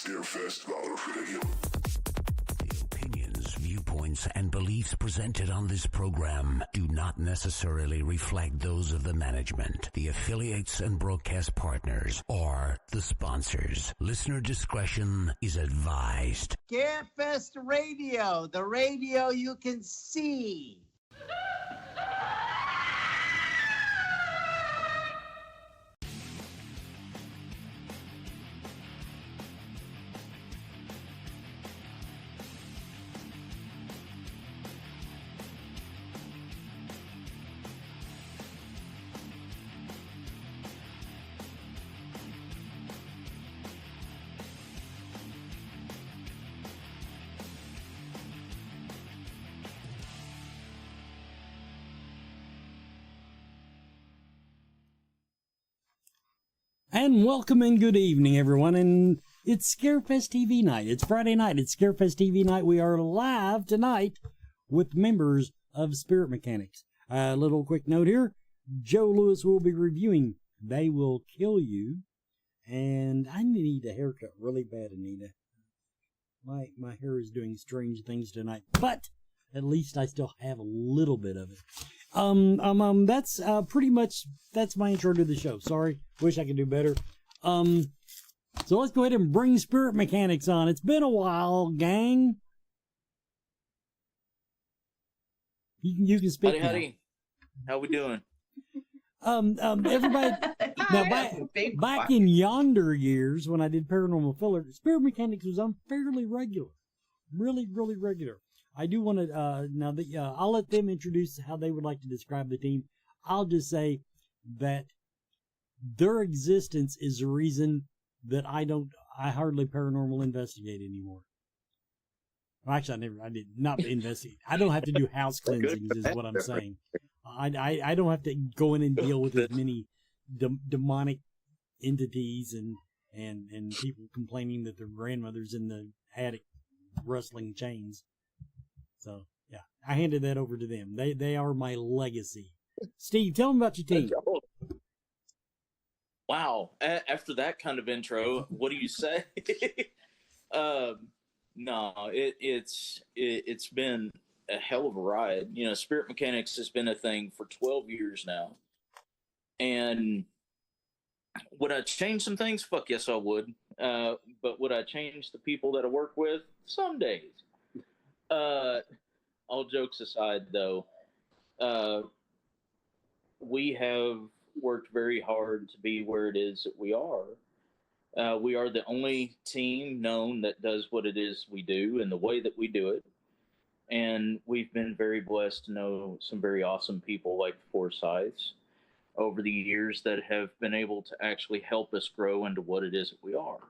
The opinions, viewpoints, and beliefs presented on this program do not necessarily reflect those of the management, the affiliates and broadcast partners, or the sponsors. Listener discretion is advised. Scarefest Radio, the radio you can see. And welcome and good evening, everyone. And it's Scarefest TV night. It's Friday night. It's Scarefest TV night. We are live tonight with members of Spirit Mechanics. A little quick note here. Joe Lewis will be reviewing They Will Kill You. And I need a haircut really bad, Anita. My hair is doing strange things tonight. But at least I still have a little bit of it. That's pretty much, that's my intro to the show. Sorry, wish I could do better. So let's go ahead and bring Spirit Mechanics on. It's been a while, gang. You can speak. Howdy. How we doing? Everybody, now back in yonder years when I did Paranormal Filler, Spirit Mechanics was on fairly regular. Really regular. I do want to, now that, I'll let them introduce how they would like to describe the team. I'll just say that their existence is the reason that I hardly paranormal investigate anymore. Well, actually, I did not investigate. I don't have to do house cleansings is what I'm saying. I don't have to go in and deal with as many demonic entities and people complaining that their grandmother's in the attic rustling chains. So, yeah, I handed that over to them. They are my legacy. Steve, tell them about your team. Wow. After that kind of intro, what do you say? No, it's been a hell of a ride. You know, Spirit Mechanics has been a thing for 12 years now. And would I change some things? Fuck yes, I would. But would I change the people that I work with? Some days. All jokes aside, though, we have worked very hard to be where it is that we are. We are the only team known that does what it is we do and the way that we do it. And we've been very blessed to know some very awesome people like Forsyths over the years that have been able to actually help us grow into what it is that we are.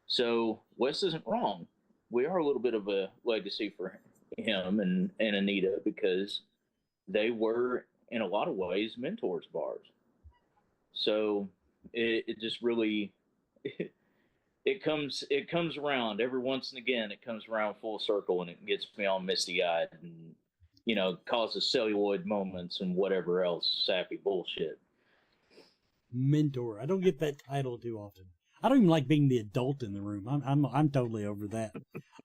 So Wes isn't wrong. We are a little bit of a legacy for him and Anita because they were, in a lot of ways, mentors of ours. So it just really, it comes around every once and again. It comes around full circle and it gets me all misty-eyed and, you know, causes celluloid moments and whatever else sappy bullshit. Mentor. I don't get that title too often. I don't even like being the adult in the room. I'm totally over that.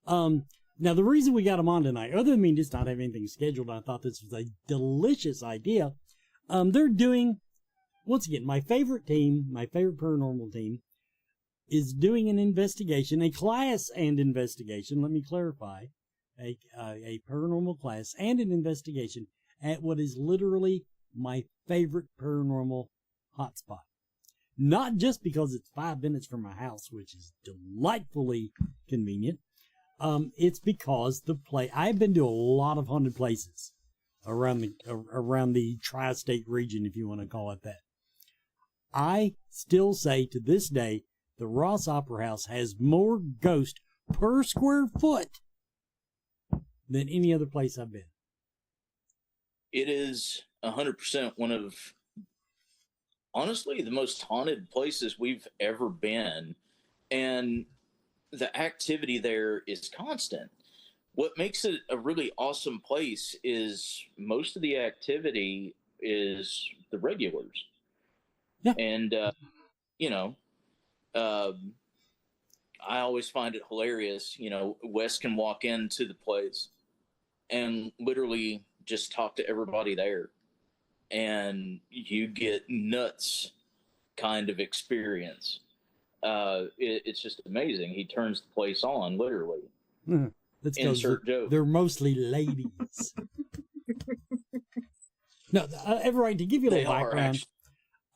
Now the reason we got them on tonight, other than me just not having anything scheduled, I thought this was a delicious idea. They're doing, once again, my favorite team, my favorite paranormal team, is doing an investigation, a class and investigation. Let me clarify, a paranormal class and an investigation at what is literally my favorite paranormal hotspot. Not just because it's 5 minutes from my house, which is delightfully convenient. It's because I've been to a lot of haunted places around the tri-state region, if you want to call it that. I still say to this day, the Rohs Opera House has more ghosts per square foot than any other place I've been. It is 100% one of, honestly, the most haunted places we've ever been. And the activity there is constant. What makes it a really awesome place is most of the activity is the regulars. Yeah. And, you know, I always find it hilarious. Wes can walk into the place and literally just talk to everybody there, and you get nuts kind of experience. It's just amazing. He turns the place on, literally. That's Insert joke. They're mostly ladies. No, Everett, to give you a little background,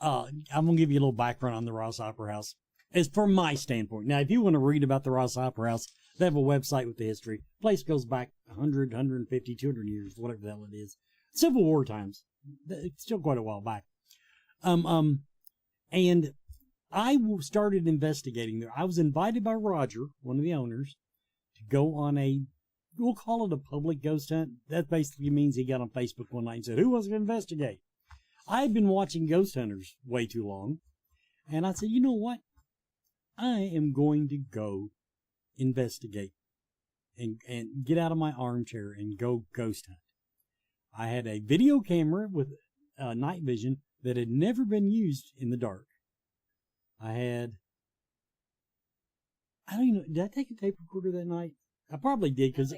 I'm going to give you a little background on the Rohs Opera House. As from my standpoint. Now, if you want to read about the Rohs Opera House, they have a website with the history. The place goes back 100, 150, 200 years, whatever the hell it is. Civil War times. It's still quite a while back. And I started investigating there. I was invited by Roger, one of the owners, to go on we'll call it a public ghost hunt. That basically means he got on Facebook one night and said, who wants to investigate? I had been watching ghost hunters way too long. And I said, you know what? I am going to go investigate and get out of my armchair and go ghost hunt. I had a video camera with night vision that had never been used in the dark. I don't even know, did I take a tape recorder that night? I probably did, because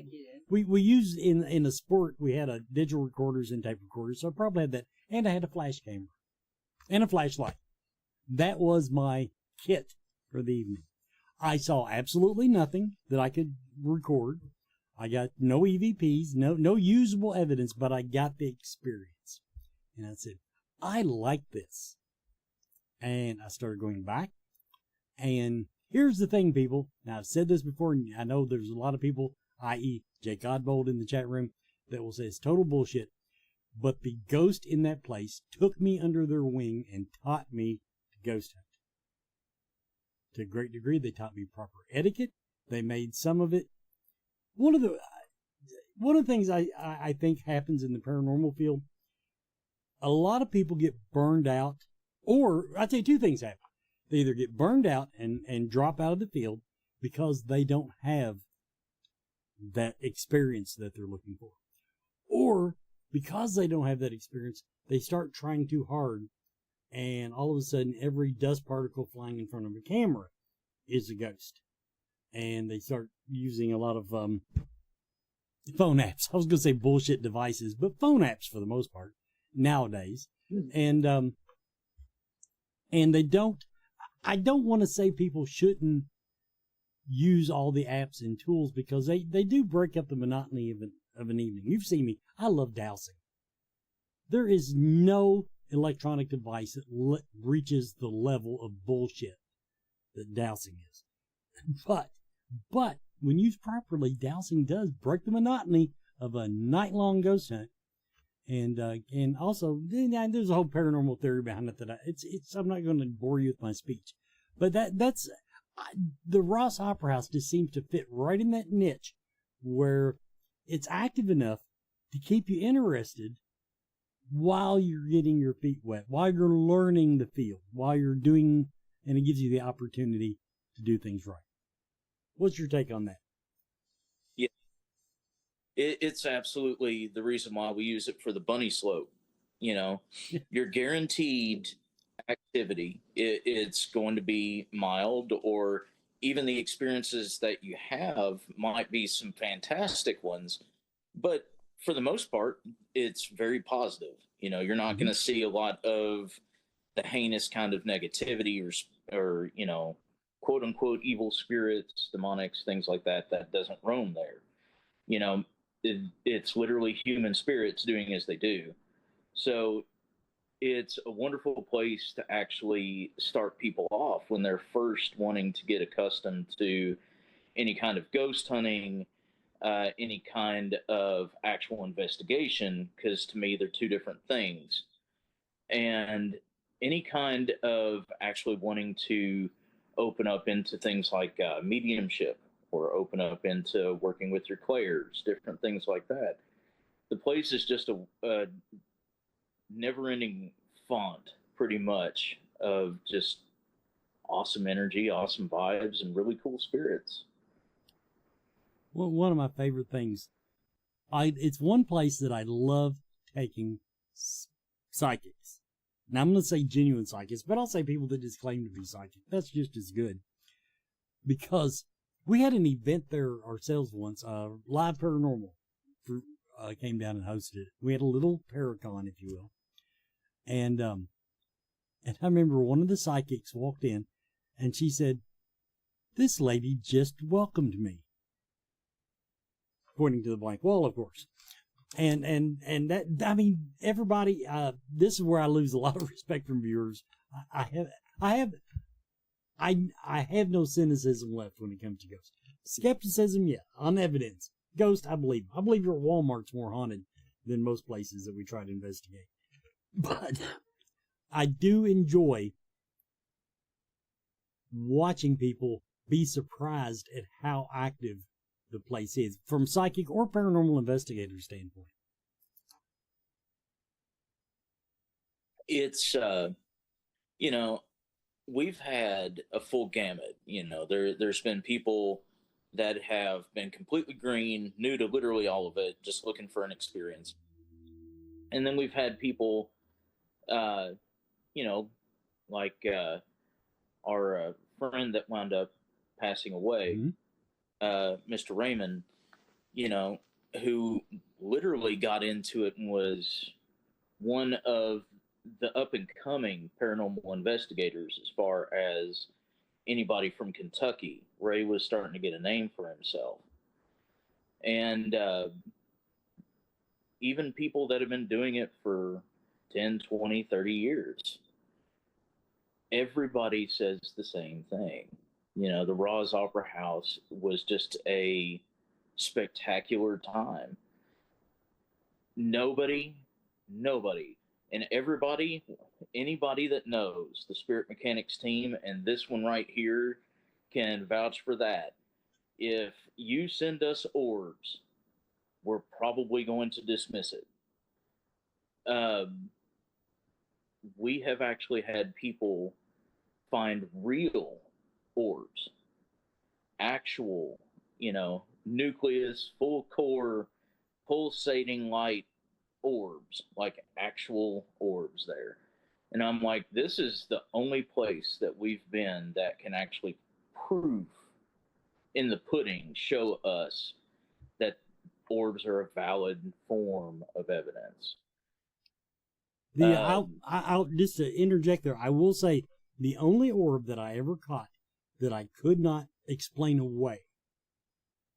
we used in a sport, we had a digital recorders and tape recorders, so I probably had that. And I had a flash camera and a flashlight. That was my kit for the evening. I saw absolutely nothing that I could record. I got no EVPs, no usable evidence, but I got the experience. And I said, I like this. And I started going back. And here's the thing, people. Now, I've said this before, and I know there's a lot of people, i.e. Jake Godbold in the chat room, that will say it's total bullshit. But the ghost in that place took me under their wing and taught me to ghost hunt. To a great degree, they taught me proper etiquette. They made some of it. One of the things I think happens in the paranormal field, a lot of people get burned out, or I'd say two things happen. They either get burned out and drop out of the field because they don't have that experience that they're looking for. Or because they don't have that experience, they start trying too hard, and all of a sudden every dust particle flying in front of a camera is a ghost. And they start using a lot of phone apps. I was going to say bullshit devices, but phone apps for the most part nowadays. And they don't, I don't want to say people shouldn't use all the apps and tools, because they do break up the monotony of an evening. You've seen me. I love dowsing. There is no electronic device that reaches the level of bullshit that dowsing is. But when used properly, dowsing does break the monotony of a night-long ghost hunt. And also, there's a whole paranormal theory behind it that I'm not going to bore you with my speech. But that's the Rohs Opera House just seems to fit right in that niche where it's active enough to keep you interested while you're getting your feet wet, while you're learning the field, while you're doing, and it gives you the opportunity to do things right. What's your take on that? Yeah, it's absolutely the reason why we use it for the bunny slope. You're guaranteed activity. It's going to be mild, or even the experiences that you have might be some fantastic ones, but for the most part, it's very positive. You're not going to see a lot of the heinous kind of negativity or quote unquote evil spirits, demonics, things like that doesn't roam there. It's literally human spirits doing as they do. So it's a wonderful place to actually start people off when they're first wanting to get accustomed to any kind of ghost hunting, any kind of actual investigation, because to me, they're two different things. And any kind of actually wanting to open up into things like mediumship, or open up into working with your clairs, different things like that. The place is just a never-ending font, pretty much, of just awesome energy, awesome vibes, and really cool spirits. Well, one of my favorite things, it's one place that I love taking psychics. Now, I'm going to say genuine psychics, but I'll say people that just claim to be psychic. That's just as good. because we had an event there ourselves once, Live Paranormal came down and hosted it. We had a little Paracon, if you will. And I remember one of the psychics walked in and she said, "This lady just welcomed me." Pointing to the blank wall, of course. And that, I mean, everybody, this is where I lose a lot of respect from viewers. I have no cynicism left when it comes to ghosts. Skepticism, yeah. On evidence. Ghost, I believe. I believe your Walmart's more haunted than most places that we try to investigate. But I do enjoy watching people be surprised at how active the place is from psychic or paranormal investigator standpoint. It's, we've had a full gamut. There's been people that have been completely green, new to literally all of it, just looking for an experience. And then we've had people, like our friend that wound up passing away, Mr. Raymond, who literally got into it and was one of the up-and-coming paranormal investigators as far as anybody from Kentucky. Ray was starting to get a name for himself. And even people that have been doing it for 10, 20, 30 years, everybody says the same thing. The Rohs Opera House was just a spectacular time. Nobody, and everybody, anybody that knows the Spirit Mechanix team and this one right here can vouch for that. If you send us orbs, we're probably going to dismiss it. We have actually had people find real orbs, actual, nucleus, full core, pulsating light orbs, like actual orbs there. And I'm like, this is the only place that we've been that can actually prove in the pudding, show us that orbs are a valid form of evidence. Yeah, I'll just to interject there, I will say the only orb that I ever caught that I could not explain away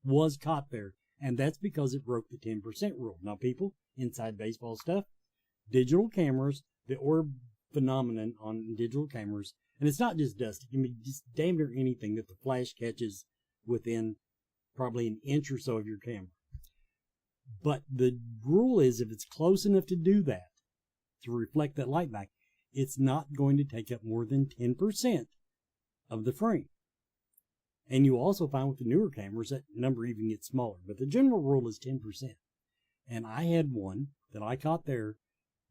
was caught there, and that's because it broke the 10% rule. Now, people, inside baseball stuff, digital cameras, the orb phenomenon on digital cameras, and it's not just dust, it can be just damn near anything that the flash catches within probably an inch or so of your camera. But the rule is, if it's close enough to do that, to reflect that light back, it's not going to take up more than 10% of the frame. And you also find with the newer cameras that number even gets smaller, but the general rule is 10%. And I had one that I caught there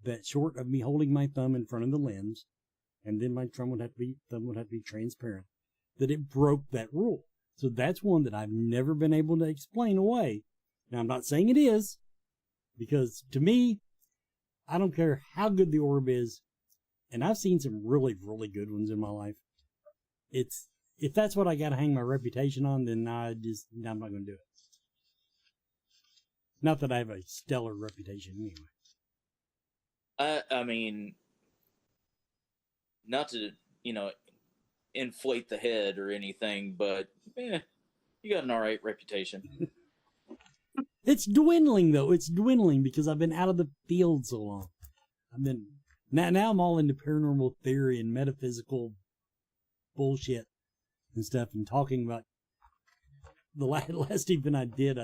that, short of me holding my thumb in front of the lens, and then my thumb would have to be transparent, that it broke that rule. So that's one that I've never been able to explain away. Now, I'm not saying it is, because to me, I don't care how good the orb is, and I've seen some really, really good ones in my life. If that's what I got to hang my reputation on, then I'm not going to do it. Not that I have a stellar reputation anyway. I mean, not to, inflate the head or anything, but you got an all right reputation. It's dwindling, though. It's dwindling because I've been out of the field so long. Now I'm all into paranormal theory and metaphysical bullshit and stuff, and talking about the last event I did.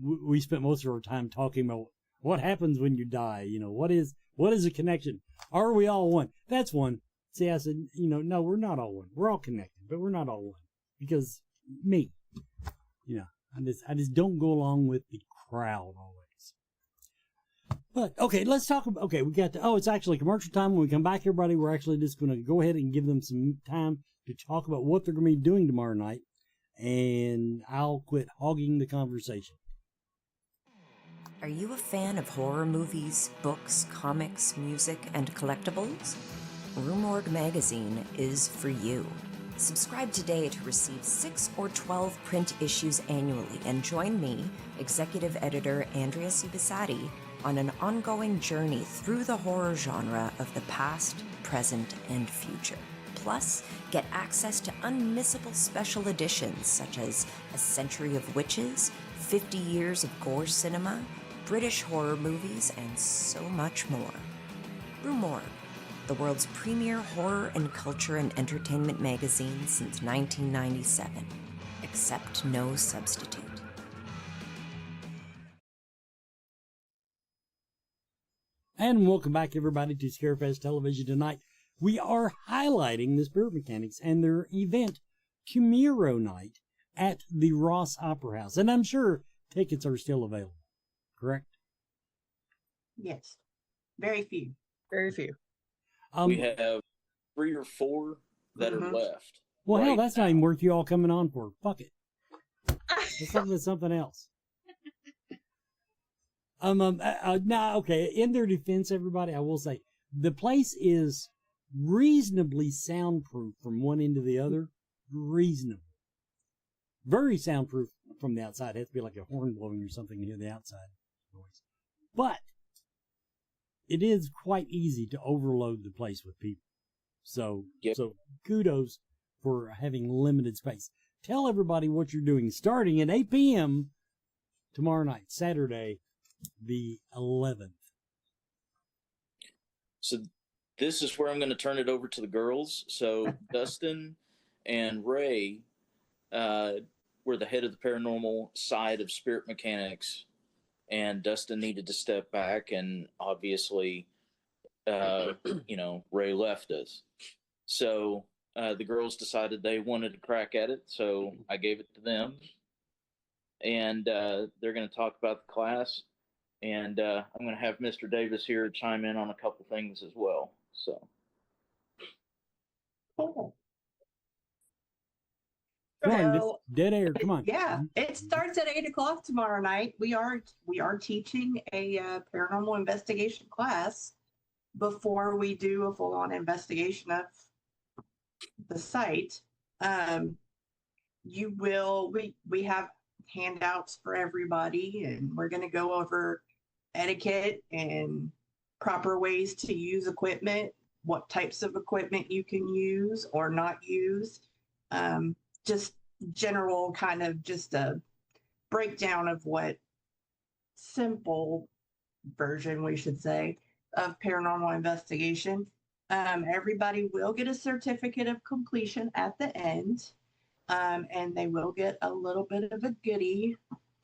We spent most of our time talking about what happens when you die. What is a connection? Are we all one? That's one. See, I said, no, we're not all one. We're all connected, but we're not all one, because me, I just don't go along with the crowd always. But, okay, let's talk about, it's actually commercial time. When we come back, everybody, we're actually just going to go ahead and give them some time to talk about what they're going to be doing tomorrow night, and I'll quit hogging the conversation. Are you a fan of horror movies, books, comics, music, and collectibles? Room Org magazine is for you. Subscribe today to receive 6 or 12 print issues annually and join me, executive editor Andrea Subisati, on an ongoing journey through the horror genre of the past, present, and future. Plus, get access to unmissable special editions such as A Century of Witches, 50 Years of Gore Cinema, British horror movies, and so much more. Rue Morgue, the world's premier horror and culture and entertainment magazine since 1997. Accept no substitute. And welcome back, everybody, to Scarefest Television tonight. We are highlighting the Spirit Mechanics and their event, Cumiro Night, at the Rohs Opera House. And I'm sure tickets are still available, correct? Yes. Very few. Very few. We have 3 or 4 that are left. Well, right hell, that's now. not even worth you all coming on for. Fuck it. Let's something else. Now, okay, in their defense, everybody, I will say, the place is reasonably soundproof from one end to the other. Reasonable. Very soundproof from the outside. It has to be like a horn blowing or something to hear the outside noise. But it is quite easy to overload the place with people. So, so kudos for having limited space. Tell everybody what you're doing starting at 8 p.m. tomorrow night, Saturday, the 11th. So this is where I'm going to turn it over to the girls. So Dustin and Ray were the head of the paranormal side of Spirit Mechanics, and Dustin needed to step back, and obviously, Ray left us. So the girls decided they wanted to crack at it, so I gave it to them. And they're going to talk about the class. And I'm going to have Mr. Davis here chime in on a couple things as well. So. Cool. Come on, So, dead air. Come on. yeah, it starts at 8 o'clock tomorrow night. We are teaching a paranormal investigation class before we do a full-on investigation of the site. We have handouts for everybody, and we're going to go over etiquette and proper ways to use equipment, what types of equipment you can use or not use, just general kind of just a breakdown of what simple version, we should say, of paranormal investigation. Everybody will get a certificate of completion at the end, and they will get a little bit of a goodie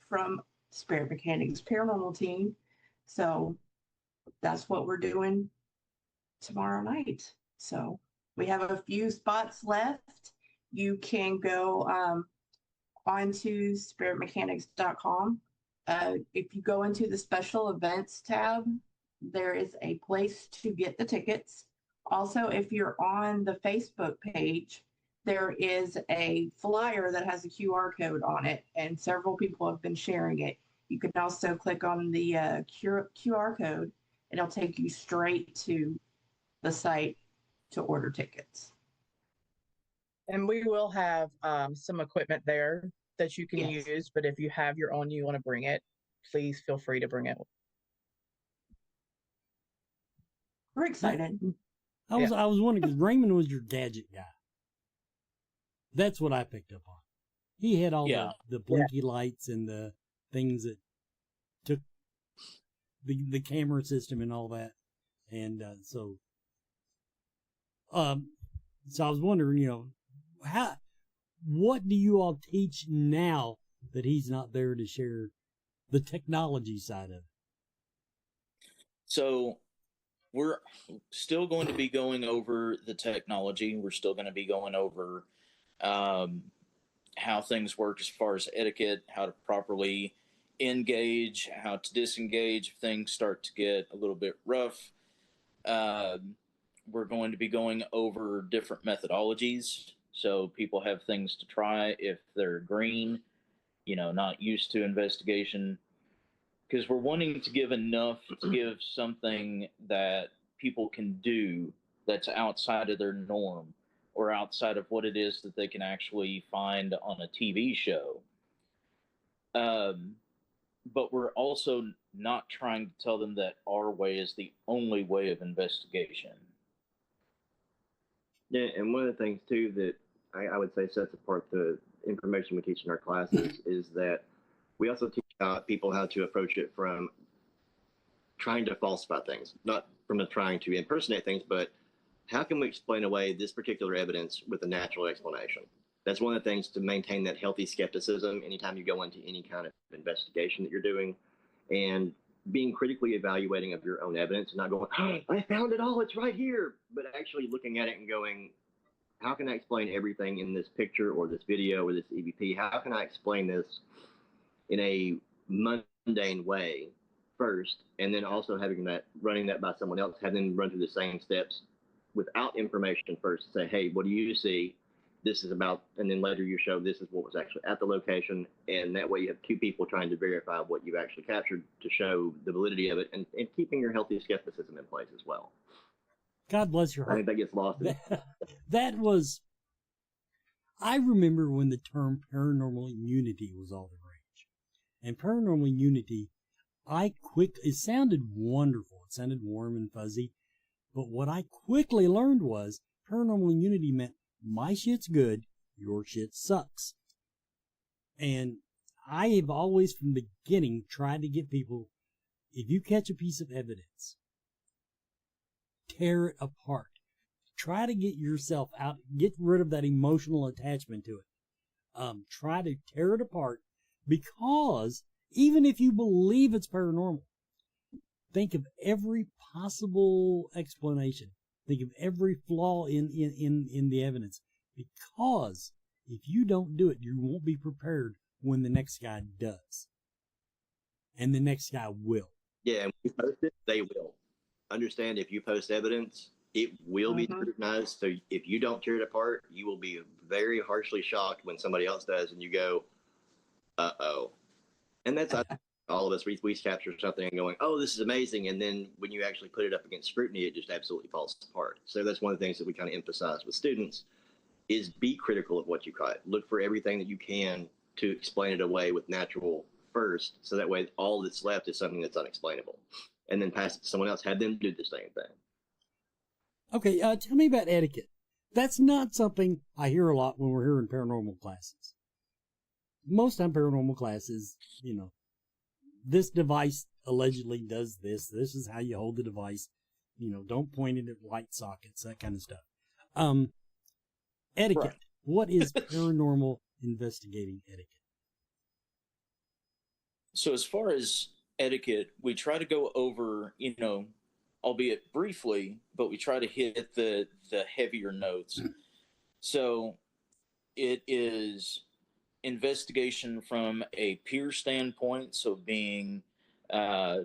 from Spirit Mechanics paranormal team. So that's what we're doing tomorrow night. So we have a few spots left. You can go onto spiritmechanics.com. If you go into the special events tab, there is a place to get the tickets. Also, if you're on the Facebook page, there is a flyer that has a QR code on it, and several people have been sharing it. You can also click on the QR code, and it'll take you straight to the site to order tickets. And we will have some equipment there that you can Yes. use, but if you have your own, you want to bring it, please feel free to bring it. We're excited. I was wondering, because Raymond was your gadget guy. That's what I picked up on. He had all the blinky lights and the things that took the camera system and all that. And so I was wondering, what do you all teach now that he's not there to share the technology side of it? So we're still going to be going over the technology. We're still going to be going over how things work as far as etiquette, how to properly engage, how to disengage if things start to get a little bit rough. We're going to be going over different methodologies, so people have things to try if they're green, not used to investigation, because we're wanting to give enough to give something that people can do that's outside of their norm, or outside of what it is that they can actually find on a TV show. But we're also not trying to tell them that our way is the only way of investigation. Yeah, and one of the things too that I would say sets apart the information we teach in our classes is that we also teach people how to approach it from trying to falsify things, not from trying to impersonate things, but how can we explain away this particular evidence with a natural explanation? That's one of the things to maintain that healthy skepticism anytime you go into any kind of investigation that you're doing, and being critically evaluating of your own evidence and not going, oh, I found it all, it's right here, but actually looking at it and going, how can I explain everything in this picture or this video or this EVP? How can I explain this in a mundane way first, and then also having that, running that by someone else, having them run through the same steps without information first, say, hey, what do you see? This is about, and then later you show this is what was actually at the location, and that way you have two people trying to verify what you've actually captured to show the validity of it, and keeping your healthy skepticism in place as well. God bless your I heart. think that gets lost. That was, I remember when the term paranormal immunity was all the rage. And paranormal immunity, it sounded wonderful. It sounded warm and fuzzy. But what I quickly learned was paranormal immunity meant my shit's good, your shit sucks. And I have always from the beginning tried to get people, if you catch a piece of evidence, tear it apart. Try to get yourself out, get rid of that emotional attachment to it. Try to tear it apart, because even if you believe it's paranormal, think of every possible explanation. Think of every flaw in the evidence, because if you don't do it, you won't be prepared when the next guy does. And the next guy will. Yeah, and when you post it, they will. Understand, if you post evidence, it will be scrutinized. So if you don't tear it apart, you will be very harshly shocked when somebody else does, and you go, uh-oh. And that's all of us. We capture something and going, oh, this is amazing. And then when you actually put it up against scrutiny, it just absolutely falls apart. So that's one of the things that we kind of emphasize with students is be critical of what you caught. Look for everything that you can to explain it away with natural first. So that way all that's left is something that's unexplainable. And then pass it to someone else. Have them do the same thing. Okay, tell me about etiquette. That's not something I hear a lot when we're here in paranormal classes. Most time paranormal classes, this device allegedly does this. This is how you hold the device. Don't point it at light sockets, that kind of stuff. Etiquette. Right. What is paranormal investigating etiquette? So as far as etiquette, we try to go over, albeit briefly, but we try to hit the heavier notes. So it is investigation from a peer standpoint, so being a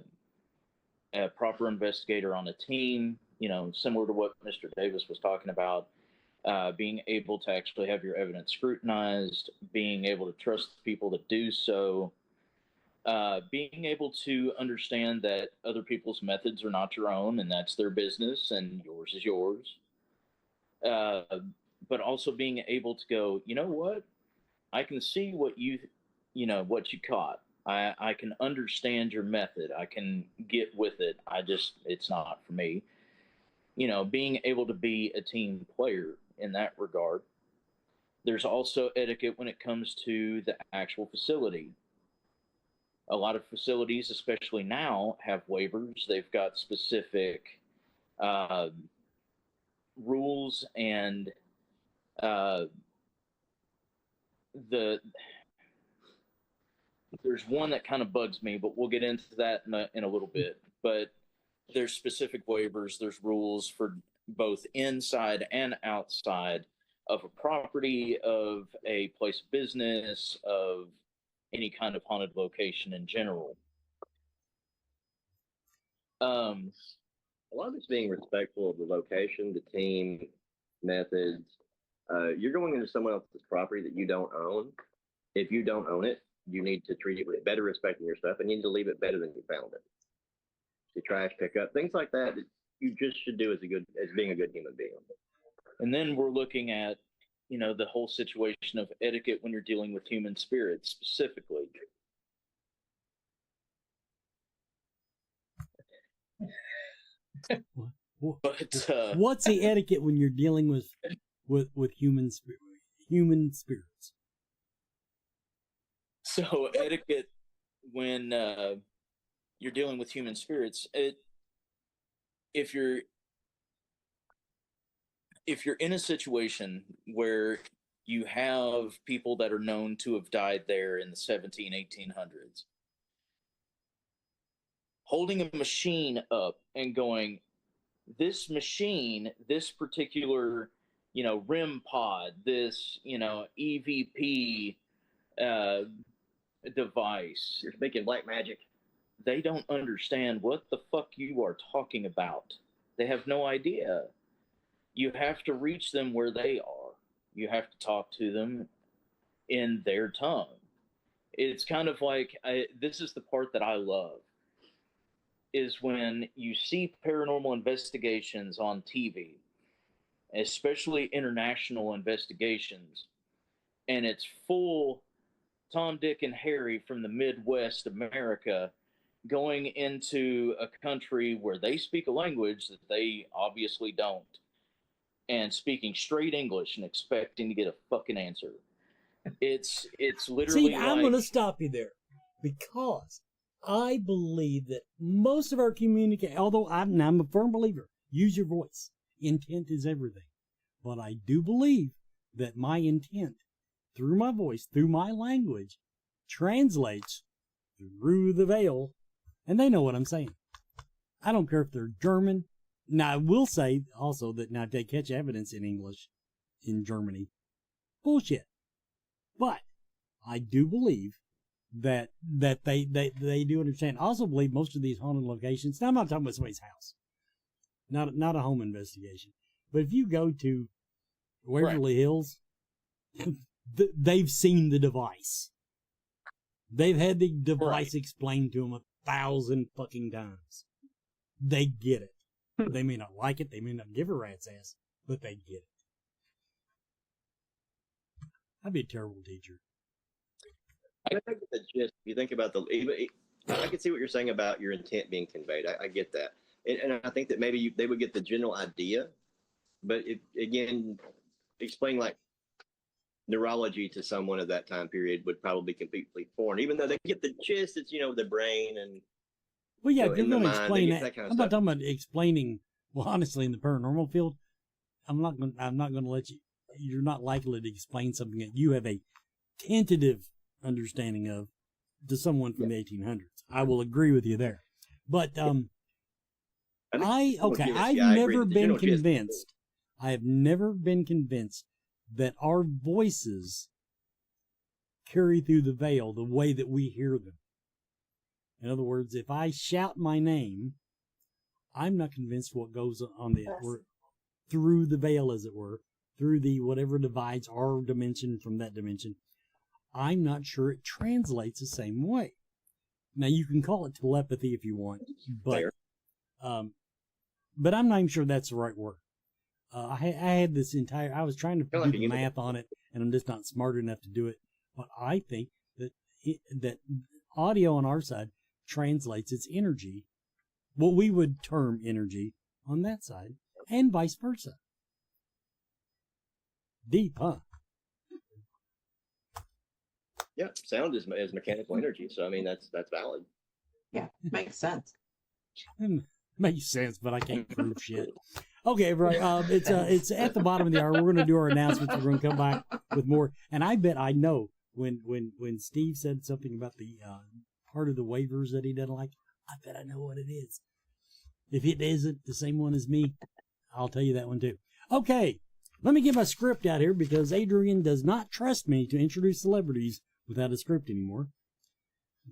proper investigator on a team, similar to what Mr. Davis was talking about, being able to actually have your evidence scrutinized, being able to trust people that do so, being able to understand that other people's methods are not your own, and that's their business, and yours is yours. But also being able to go, you know what? I can see what you caught. I can understand your method. I can get with it. It's not for me. Being able to be a team player in that regard. There's also etiquette when it comes to the actual facility. A lot of facilities, especially now, have waivers. They've got specific rules, and there's one that kind of bugs me, but we'll get into that in a little bit. But there's specific waivers, there's rules for both inside and outside of a property, of a place of business, of any kind of haunted location in general. A lot of it's being respectful of the location, the team, methods. You're going into someone else's property that you don't own. If you don't own it, you need to treat it with better respect in your stuff, and you need to leave it better than you found it. The trash pickup, things like that you just should do as being a good human being. And then we're looking at, the whole situation of etiquette when you're dealing with human spirits specifically. But what's the etiquette when you're dealing with human spirits? So etiquette when you're dealing with human spirits, if you're in a situation where you have people that are known to have died there in the 1800s, holding a machine up and going, this machine, this particular, REM pod, this, EVP device. You're making black magic. They don't understand what the fuck you are talking about. They have no idea. You have to reach them where they are. You have to talk to them in their tongue. It's kind of like, this is the part that I love, is when you see paranormal investigations on TV, especially international investigations, and it's full Tom, Dick, and Harry from the Midwest America going into a country where they speak a language that they obviously don't, and speaking straight English and expecting to get a fucking answer. It's literally. See, I'm going to stop you there, because I believe that most of our communication, although I'm a firm believer, use your voice. Intent is everything. But I do believe that my intent, through my voice, through my language, translates through the veil, and they know what I'm saying. I don't care if they're German. Now, I will say also that now if they catch evidence in English in Germany, bullshit. But I do believe that they do understand. I also believe most of these haunted locations, now I'm not talking about somebody's house, not a home investigation, but if you go to Waverly Hills, they've seen the device. They've had the device explained to them 1,000 fucking times. They get it. They may not like it. They may not give a rat's ass, but they get it. I'd be a terrible teacher. I think the gist, if you think about I can see what you're saying about your intent being conveyed. I get that. And I think that maybe they would get the general idea, but again, explaining like neurology to someone of that time period would probably be completely foreign, even though they get the gist. It's, the brain and. Well, yeah, if you're going to explain that. Kind of I'm not talking about explaining. Well, honestly, in the paranormal field, I'm not going to let you. You're not likely to explain something that you have a tentative understanding of to someone from the 1800s. I will agree with you there. But I've never been convinced. I have never been convinced that our voices carry through the veil the way that we hear them. In other words, if I shout my name, I'm not convinced what goes on through the veil, as it were, through the whatever divides our dimension from that dimension. I'm not sure it translates the same way. Now, you can call it telepathy if you want, but I'm not even sure that's the right word. I had this I was trying to do the math on it, and I'm just not smart enough to do it. But I think that audio on our side translates its energy, what we would term energy, on that side, and vice versa. Deep, huh? Yeah, sound is mechanical energy, so I mean that's valid. Yeah, makes sense. Makes sense, but I can't prove shit. Okay, right. It's at the bottom of the hour. We're going to do our announcements. We're going to come back with more. And I bet I know when Steve said something about the part of the waivers that he doesn't like, I bet I know what it is. If it isn't the same one as me, I'll tell you that one too. Okay, let me get my script out here because Adrian does not trust me to introduce celebrities without a script anymore.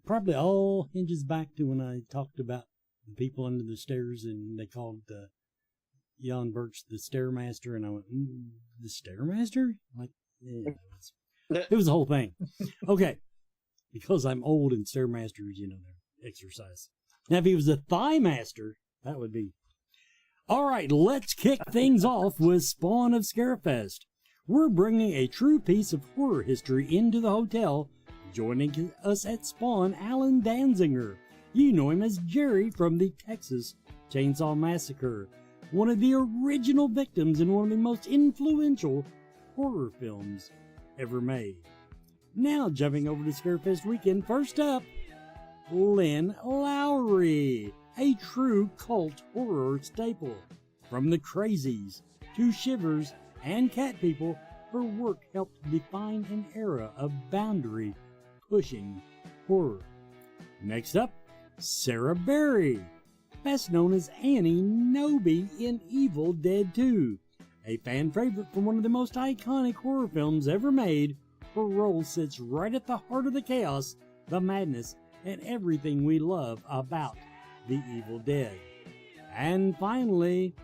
Probably all hinges back to when I talked about the people under the stairs and they called Jan Birch the Stairmaster, and I went, the Stairmaster? Like, yeah, it was the whole thing. Okay, because I'm old and Stairmasters, they're exercise. Now, if he was a Thigh Master, that would be. All right, let's kick things off with Spawn of Scarefest. We're bringing a true piece of horror history into the hotel. Joining us at Spawn, Alan Danziger. You know him as Jerry from the Texas Chainsaw Massacre, one of the original victims in one of the most influential horror films ever made. Now, jumping over to Scarefest weekend, first up, Lynn Lowry, a true cult horror staple. From The Crazies to Shivers and Cat People, her work helped define an era of boundary-pushing horror. Next up, Sarah Berry, best known as Annie Noby in Evil Dead 2. A fan favorite from one of the most iconic horror films ever made, her role sits right at the heart of the chaos, the madness, and everything we love about the Evil Dead. And finally,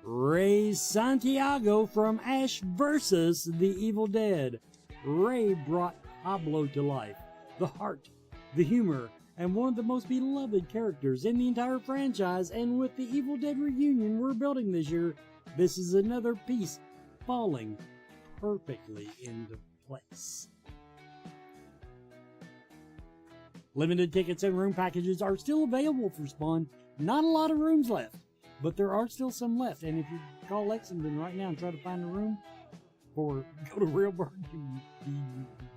Ray Santiago from Ash vs. the Evil Dead. Ray brought Pablo to life, the heart, the humor, and one of the most beloved characters in the entire franchise, and with the Evil Dead reunion we're building this year, this is another piece falling perfectly into place. Limited tickets and room packages are still available for Spawn. Not a lot of rooms left, but there are still some left, and if you call Lexington right now and try to find a room, or go to Railbird, you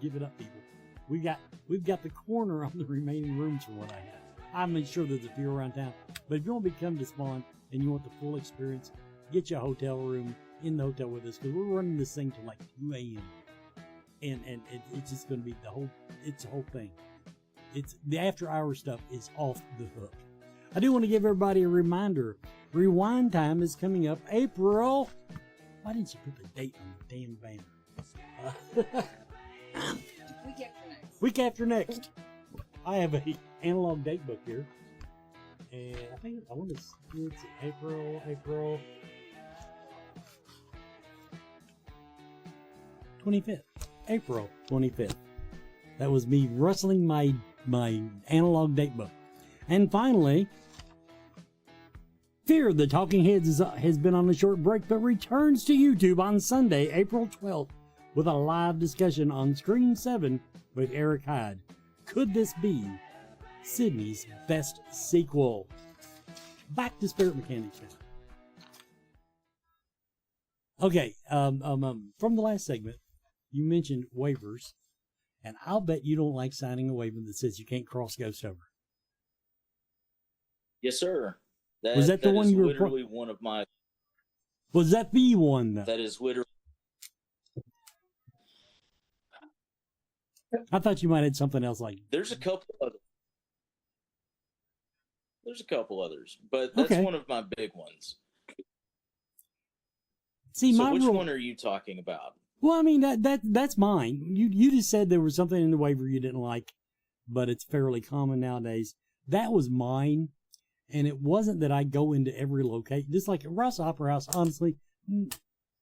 give it up, people. We've got the corner on the remaining rooms for what I have. I'm sure there's a few around town, but if you want to come to Spawn and you want the full experience, get you a hotel room in the hotel with us, because we're running this thing till like 2 a.m. And it's just going to be the whole thing. It's the after hour stuff is off the hook. I do want to give everybody a reminder. Rewind time is coming up April. Why didn't you put the date on the damn banner? Week after next. I have a analog date book here, and I want to see it's April 25th. April 25th. That was me rustling my analog date book. And finally, Fear the Talking Heads has been on a short break, but returns to YouTube on Sunday, April 12th, with a live discussion on Scream 7 with Eric Hyde. Could this be Sydney's best sequel? Back to Spirit Mechanics now. Okay, from the last segment, you mentioned waivers, and I'll bet you don't like signing a waiver that says you can't cross ghost over. Yes, sir. Was that the one you were literally one of my... Was that the one, though? That is literally... I thought you might have something else like... There's a couple others, but that's one of my big ones. See, so my which rule... one are you talking about? Well, I mean, that's mine. You just said there was something in the waiver you didn't like, but it's fairly common nowadays. That was mine, and it wasn't that I go into every location. Just like at Ross Opera House, honestly,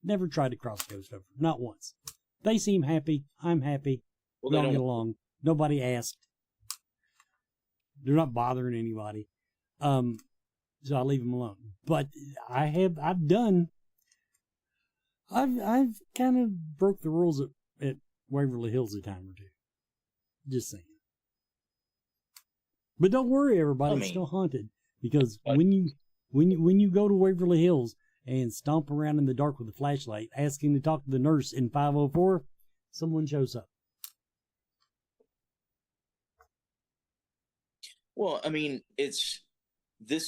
never tried to cross ghost over. Not once. They seem happy. I'm happy. Well, we all get along. Nobody asked. They're not bothering anybody. So I leave them alone. But I've kind of broke the rules at Waverly Hills a time or two. Just saying. But don't worry, everybody. It's still haunted, because when you go to Waverly Hills and stomp around in the dark with a flashlight, asking to talk to the nurse in 504, someone shows up. Well, I mean, this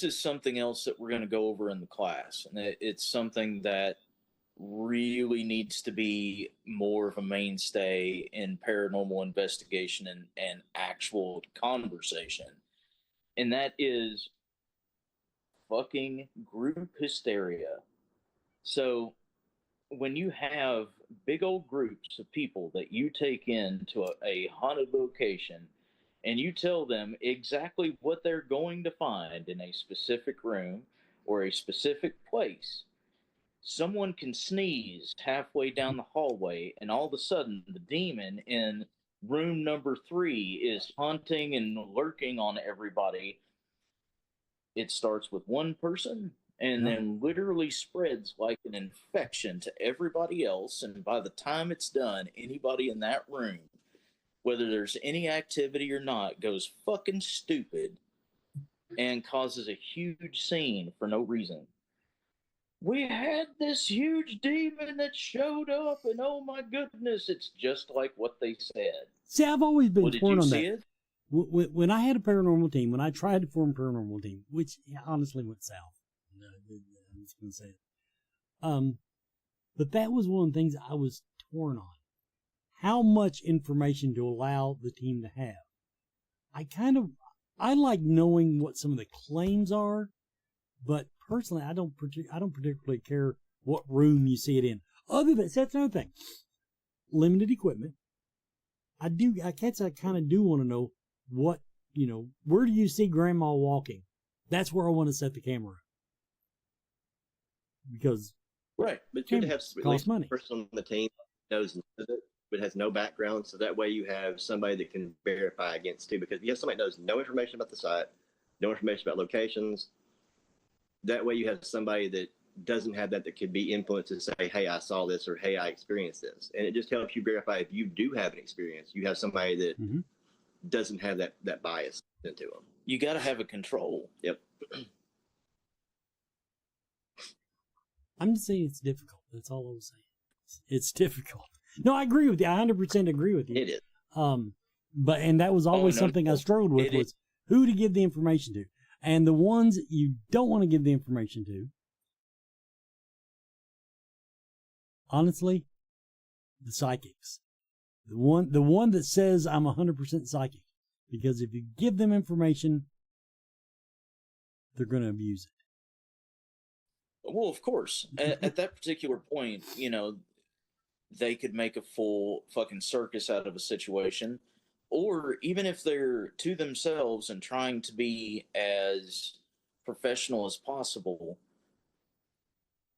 is something else that we're going to go over in the class, and it's something that really needs to be more of a mainstay in paranormal investigation and actual conversation. And that is fucking group hysteria. So when you have big old groups of people that you take into a haunted location and you tell them exactly what they're going to find in a specific room or a specific place, someone can sneeze halfway down the hallway, and all of a sudden the demon in room number 3 is haunting and lurking on everybody. It starts with one person, and then literally spreads like an infection to everybody else. And by the time it's done, anybody in that room, whether there's any activity or not, goes fucking stupid and causes a huge scene for no reason. We had this huge demon that showed up, and oh my goodness, it's just like what they said. See, I've always been torn on that. It? When I had a paranormal team, when I tried to form a paranormal team, which honestly went south, I'm just going to say it. But that was one of the things I was torn on. How much information to allow the team to have. I like knowing what some of the claims are, but personally, I don't particularly care what room you see it in. That's another thing. Limited equipment. I kind of do want to know what, where do you see grandma walking? That's where I want to set the camera. Because right, but you have at least money. Person on the team knows it, but has no background, so that way you have somebody that can verify against too. Because if you have somebody that knows no information about the site, no information about locations, that way you have somebody that doesn't have that could be influenced to say, hey, I saw this, or hey, I experienced this. And it just helps you verify if you do have an experience, you have somebody that doesn't have that bias into them. You got to have a control. Yep. I'm just saying it's difficult. That's all I'm saying. It's difficult. No, I agree with you. I 100% agree with you. It is. And that was always something I struggled with was who to give the information to. And the ones you don't want to give the information to, honestly, the psychics. The one that says I'm 100% psychic. Because if you give them information, they're going to abuse it. Well, of course. At that particular point, they could make a full fucking circus out of a situation. Or even if they're to themselves and trying to be as professional as possible,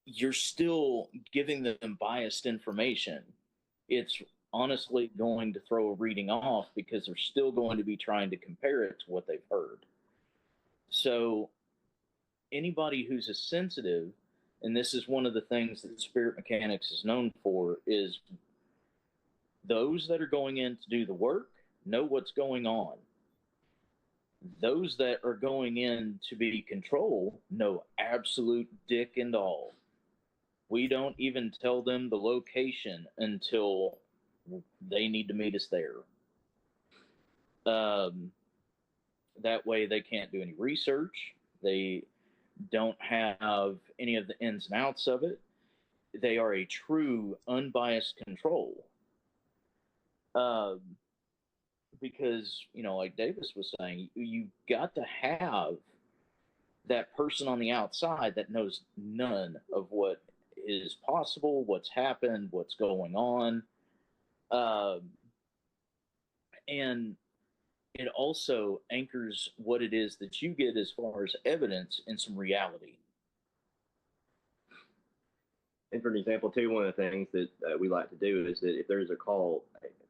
you're still giving them biased information. It's honestly going to throw a reading off because they're still going to be trying to compare it to what they've heard. So anybody who's as sensitive, and this is one of the things that Spirit Mechanix is known for, is those that are going in to do the work know what's going on. Those that are going in to be control know absolute dick and all. We don't even tell them the location until they need to meet us there. That way they can't do any research. They don't have any of the ins and outs of it. They are a true unbiased control. Because, like Davis was saying, you got to have that person on the outside that knows none of what is possible, what's happened, what's going on. And it also anchors what it is that you get as far as evidence in some reality. And for an example, too, one of the things that we like to do is that if there's a call,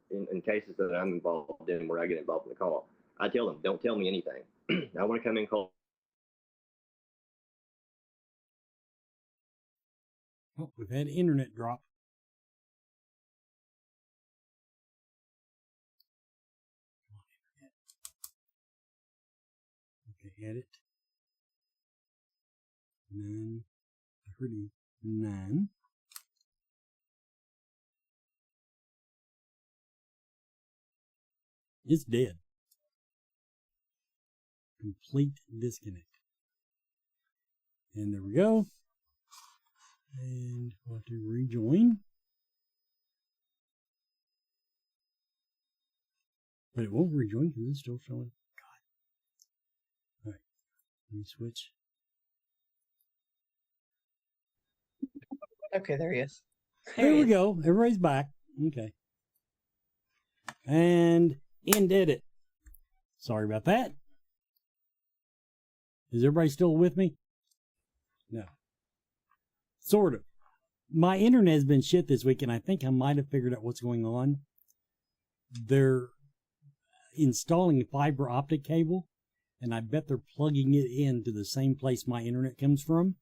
in cases that I'm involved in where I get involved in the call, I tell them, don't tell me anything. I want to come in and call. Oh, we've had internet drop. Okay, edit. 939. It's dead. Complete disconnect. And there we go. And we'll have to rejoin. But it won't rejoin because it's still showing. God. Alright. Let me switch. Okay, there he is. There we go. Everybody's back. Okay. And end edit. Sorry about that. Is everybody still with me? No. Sort of. My internet has been shit this week, and I think I might have figured out what's going on. They're installing a fiber optic cable, and I bet they're plugging it into the same place my internet comes from.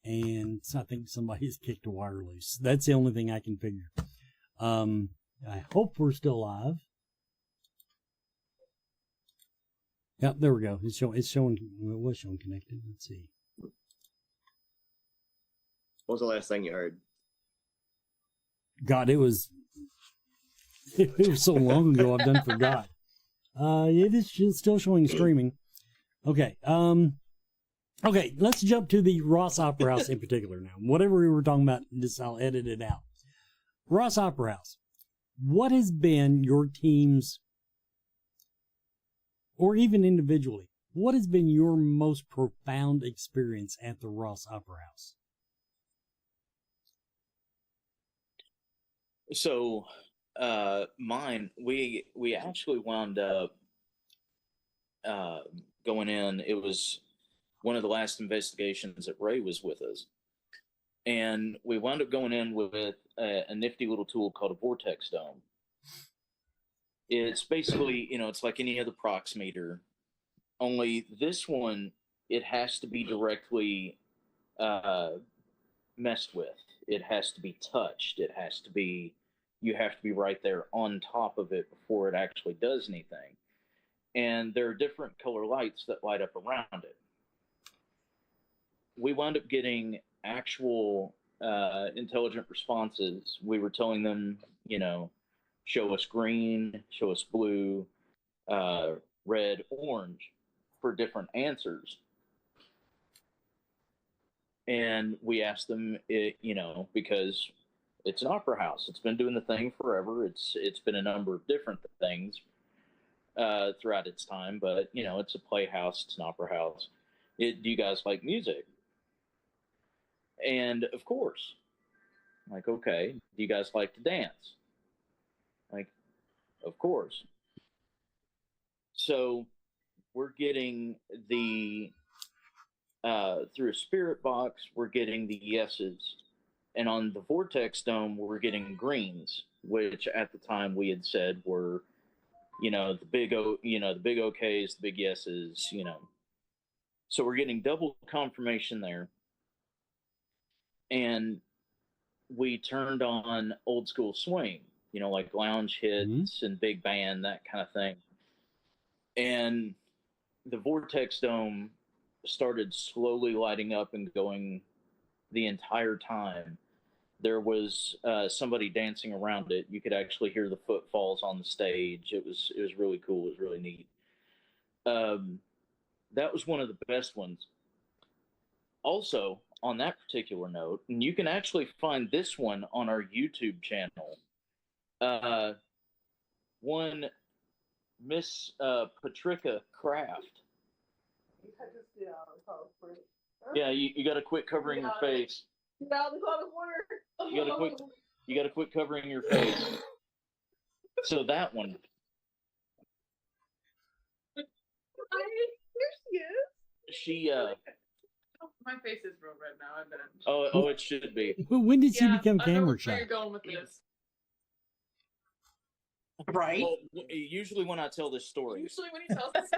and I think somebody's kicked a wire loose. That's the only thing I can figure. I hope we're still live. Yep, there we go. It was showing connected. Let's see. What was the last thing you heard? God, it was so long ago. I've done forgot. It is still showing streaming. Okay. Okay. Let's jump to the Rohs Opera House in particular now. Whatever we were talking about, I'll edit it out. Rohs Opera House. What has been your team's, or even individually, what has been your most profound experience at the Rohs Opera House? So, mine, we actually wound up going in. It was one of the last investigations that Ray was with us, and we wound up going in with a nifty little tool called a vortex dome. It's basically, it's like any other proxmeter, only this one, it has to be directly messed with. It has to be touched. You have to be right there on top of it before it actually does anything. And there are different color lights that light up around it. We wound up getting actual intelligent responses. We were telling them, show us green, show us blue, red, orange for different answers. And we asked them, because it's an opera house. It's been doing the thing forever. It's been a number of different things throughout its time, but, it's a playhouse. It's an opera house. Do you guys like music? And, of course, like, okay, do you guys like to dance? Like, of course. So we're getting through a spirit box, we're getting the yeses. And on the vortex dome, we're getting greens, which at the time we had said were, the big okays, the big yeses, So we're getting double confirmation there. And we turned on old school swing, like lounge hits and big band, that kind of thing. And the vortex dome started slowly lighting up and going the entire time. There was somebody dancing around it. You could actually hear the footfalls on the stage. It was really cool. It was really neat. That was one of the best ones. Also, on that particular note, and you can actually find this one on our YouTube channel. One Miss Patricia Kraft. Yeah, you got to quit covering your face. You got to quit covering your face. So that one. Here she is. She my face is real red now. I bet. Oh, it should be. When did she become camera shy? Where you're going with this? Right. Well, usually when I tell this story. Usually when he tells us.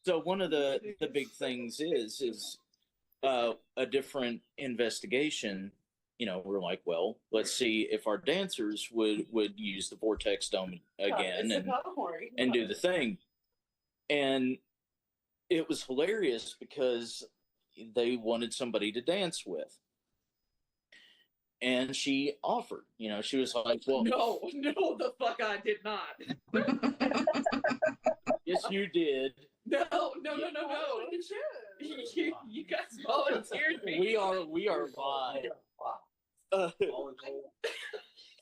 So one of the big things is a different investigation. We're like, well, let's see if our dancers would use the vortex dome again and do the thing. And it was hilarious because they wanted somebody to dance with. And she offered, she was like, well, No, the fuck I did not. Yes, you did. No. You guys volunteered me. We are live.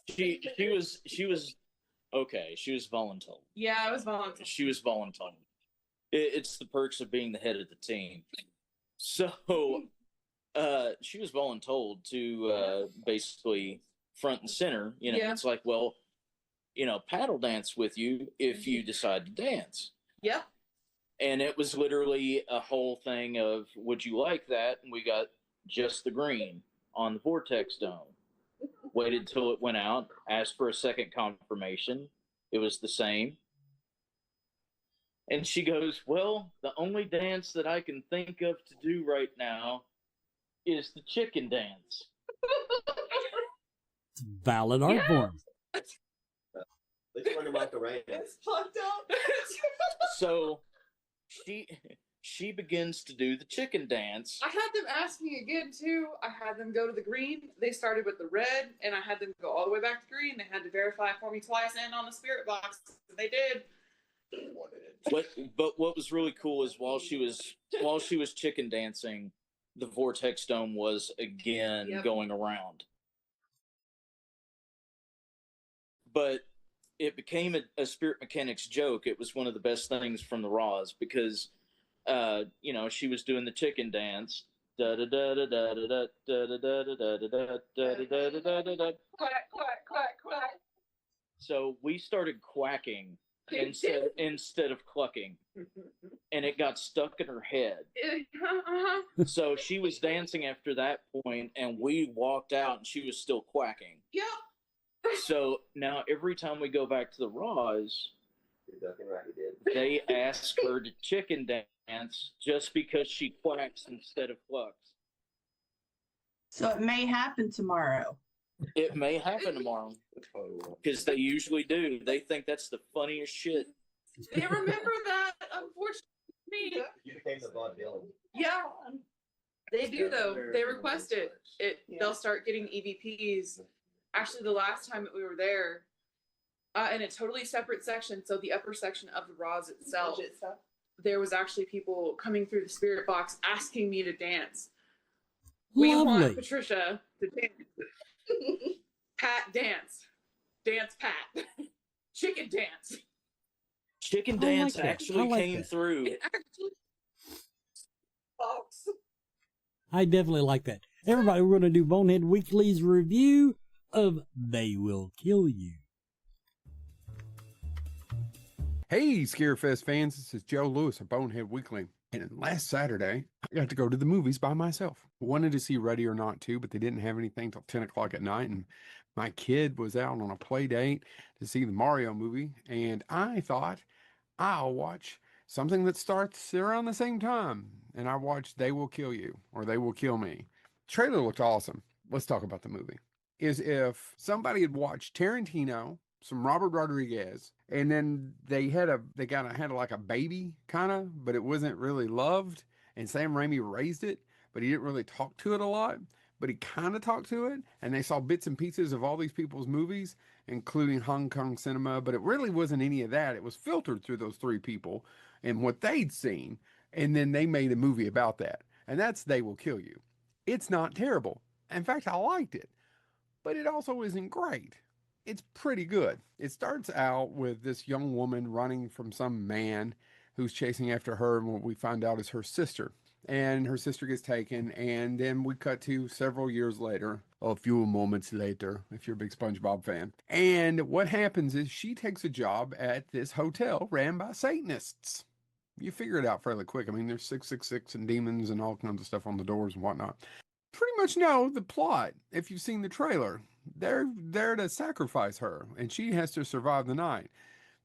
She was okay. She was voluntold. Yeah, I was volunteering. She was voluntold. It's the perks of being the head of the team. So, she was voluntold to basically front and center. It's like, well, paddle dance with you if you decide to dance. Yeah. And it was literally a whole thing of, would you like that? And we got just the green on the vortex dome. Waited till it went out, asked for a second confirmation. It was the same. And she goes, well, the only dance that I can think of to do right now is the chicken dance. It's valid art form. Let's run them off the ramp. It's fucked up. So she begins to do the chicken dance. I had them ask me again too. I had them go to the green. They started with the red, and I had them go all the way back to green. They had to verify for me twice and on the spirit box. They did. But what was really cool is while she was chicken dancing, the vortex dome was again going around. But it became a Spirit Mechanix joke. It was one of the best things from the Rohs because, she was doing the chicken dance. Da da da da da da da da da da da da da da da. Quack, quack, quack, quack. So we started quacking instead of clucking, and it got stuck in her head. So she was dancing after that point, and we walked out, and she was still quacking. Yep. So now every time we go back to the Rohs, they ask her to chicken dance just because she quacks instead of clucks. So it may happen tomorrow. It may happen tomorrow because they usually do. They think that's the funniest shit. They remember that, unfortunately. You became the vaudevillian. Yeah. They do though. They request it. They'll start getting EVPs. Actually, the last time that we were there, in a totally separate section, so the upper section of the Rohs itself, there was actually people coming through the spirit box asking me to dance. We want Patricia to dance. Pat dance. Dance Pat. Chicken dance. Chicken dance actually came through. It actually talks. I definitely like that. Everybody, we're going to do Bonehead Weekly's review of They Will Kill You. Hey, Scarefest fans, this is Joe Lewis of Bonehead Weekly. And last Saturday, I got to go to the movies by myself. Wanted to see Ready or Not 2, but they didn't have anything till 10 o'clock at night. And my kid was out on a play date to see the Mario movie. And I thought, I'll watch something that starts around the same time. And I watched They Will Kill You, or They Will Kill Me. Trailer looked awesome. Let's talk about the movie. Is if somebody had watched Tarantino, some Robert Rodriguez, and then they kind of had like a baby kind of, but it wasn't really loved. And Sam Raimi raised it, but he didn't really talk to it a lot, but he kind of talked to it. And they saw bits and pieces of all these people's movies, including Hong Kong cinema, but it really wasn't any of that. It was filtered through those three people and what they'd seen. And then they made a movie about that. And that's They Will Kill You. It's not terrible. In fact, I liked it, but it also isn't great. It's pretty good. It starts out with this young woman running from some man who's chasing after her, and what we find out is her sister. And her sister gets taken, and then we cut to several years later, a few moments later, if you're a big SpongeBob fan. And what happens is she takes a job at this hotel ran by Satanists. You figure it out fairly quick. I mean, there's 666 and demons and all kinds of stuff on the doors and whatnot. Pretty much know the plot if you've seen the trailer. They're there to sacrifice her, and she has to survive the night.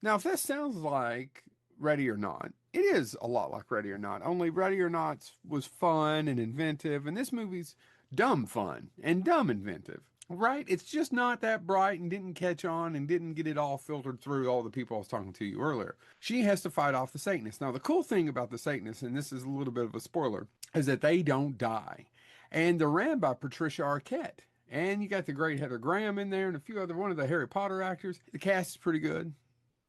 Now, if that sounds like Ready or Not, it is a lot like Ready or Not, only Ready or Not was fun and inventive, and this movie's dumb fun and dumb inventive, right? It's just not that bright and didn't catch on and didn't get it all filtered through all the people I was talking to you earlier. She has to fight off the Satanists. Now, the cool thing about the Satanists, and this is a little bit of a spoiler, is that they don't die. And they're ran by Patricia Arquette. And you got the great Heather Graham in there and a few other, one of the Harry Potter actors. The cast is pretty good.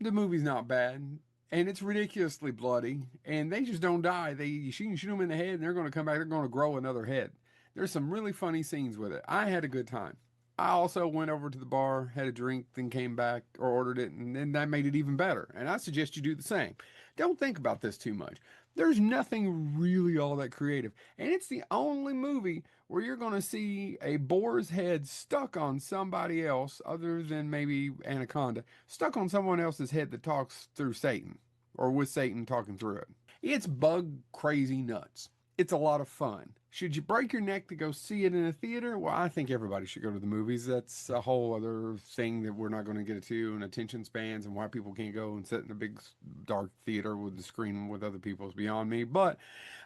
The movie's not bad. And it's ridiculously bloody. And they just don't die. She can shoot them in the head and they're going to come back. They're going to grow another head. There's some really funny scenes with it. I had a good time. I also went over to the bar, had a drink, then came back or ordered it. And then that made it even better. And I suggest you do the same. Don't think about this too much. There's nothing really all that creative. And it's the only movie where you're going to see a boar's head stuck on somebody else, other than maybe Anaconda, stuck on someone else's head that talks through Satan, or with Satan talking through it. It's bug crazy nuts. It's a lot of fun. Should you break your neck to go see it in a theater? Well, I think everybody should go to the movies. That's a whole other thing that we're not going to get into, and attention spans and why people can't go and sit in a big dark theater with the screen with other people is beyond me. But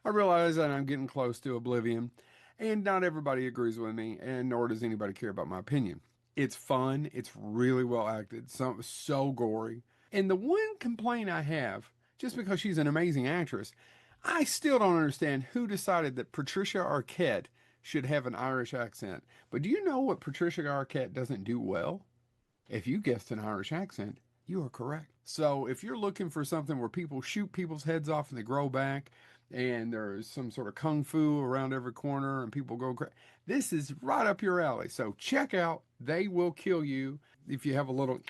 I realize that I'm getting close to oblivion. And not everybody agrees with me, and nor does anybody care about my opinion. It's fun. It's really well acted. So gory. And the one complaint I have, just because she's an amazing actress, I still don't understand who decided that Patricia Arquette should have an Irish accent. But do you know what Patricia Arquette doesn't do well? If you guessed an Irish accent, you are correct. So if you're looking for something where people shoot people's heads off and they grow back, and there's some sort of kung fu around every corner and people go crazy, this is right up your alley. So check out They Will Kill You. If you have a little,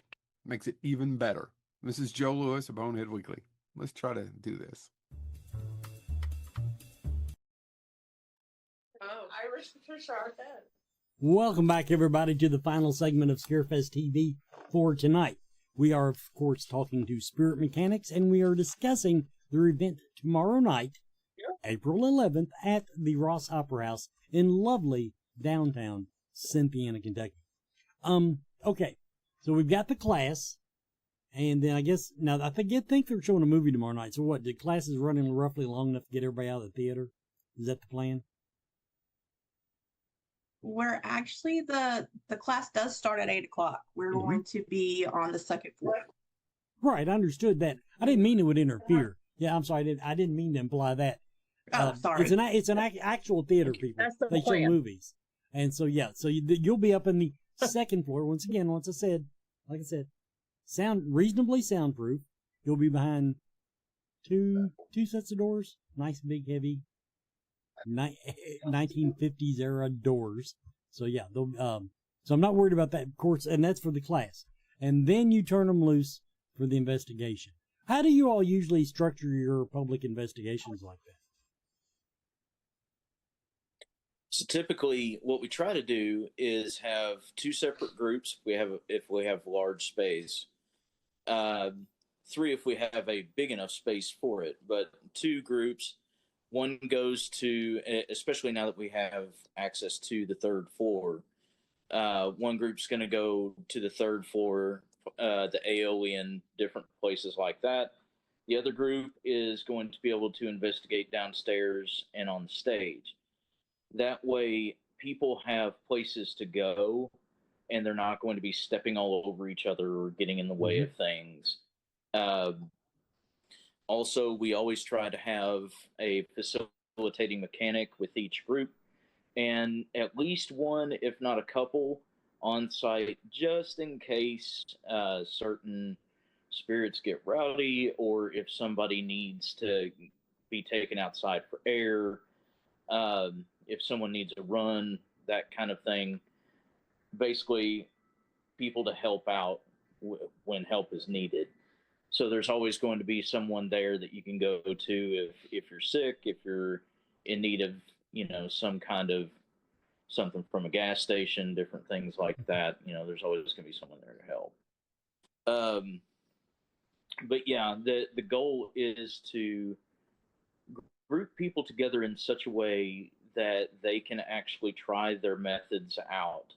makes it even better. This is Joe Lewis of Bonehead Weekly. Let's try to do this. Oh, Irish Patricia Arquette. Welcome back, everybody, to the final segment of Scarefest TV for tonight. We are, of course, talking to Spirit Mechanics, and we are discussing their event tomorrow night, April 11th, at the Rohs Opera House in lovely downtown Cynthiana, Kentucky. Okay, so we've got the class, and then I guess, now I think they're showing a movie tomorrow night. So what, the class is running roughly long enough to get everybody out of the theater? Is that the plan? We're actually, the class does start at 8 o'clock. We're going to be on the second floor. Right, I understood that. I didn't mean it would interfere. Yeah, I'm sorry, I didn't mean to imply that. Sorry. It's an actual theater, people. That's the They show plan. movies. And so, yeah, so you'll be up in the second floor. Once again, like I said, reasonably soundproof. You'll be behind two sets of doors. Nice, big, heavy 1950s era doors. So yeah, so I'm not worried about that, of course, and that's for the class. And then you turn them loose for the investigation. How do you all usually structure your public investigations like that? So typically, what we try to do is have two separate groups. If we have large space, three if we have a big enough space for it. But two groups. One goes to, especially now that we have access to the third floor. One group's going to go to the third floor, the AOE and different places like that. The other group is going to be able to investigate downstairs and on the stage. That way, people have places to go, and they're not going to be stepping all over each other or getting in the way of things. Also, we always try to have a facilitating mechanic with each group, and at least one, if not a couple, on site just in case certain spirits get rowdy, or if somebody needs to be taken outside for air, if someone needs a run, that kind of thing. Basically, people to help out when help is needed. So there's always going to be someone there that you can go to if you're sick, if you're in need of, some kind of something from a gas station, different things like that. There's always going to be someone there to help. But yeah, the goal is to group people together in such a way that they can actually try their methods out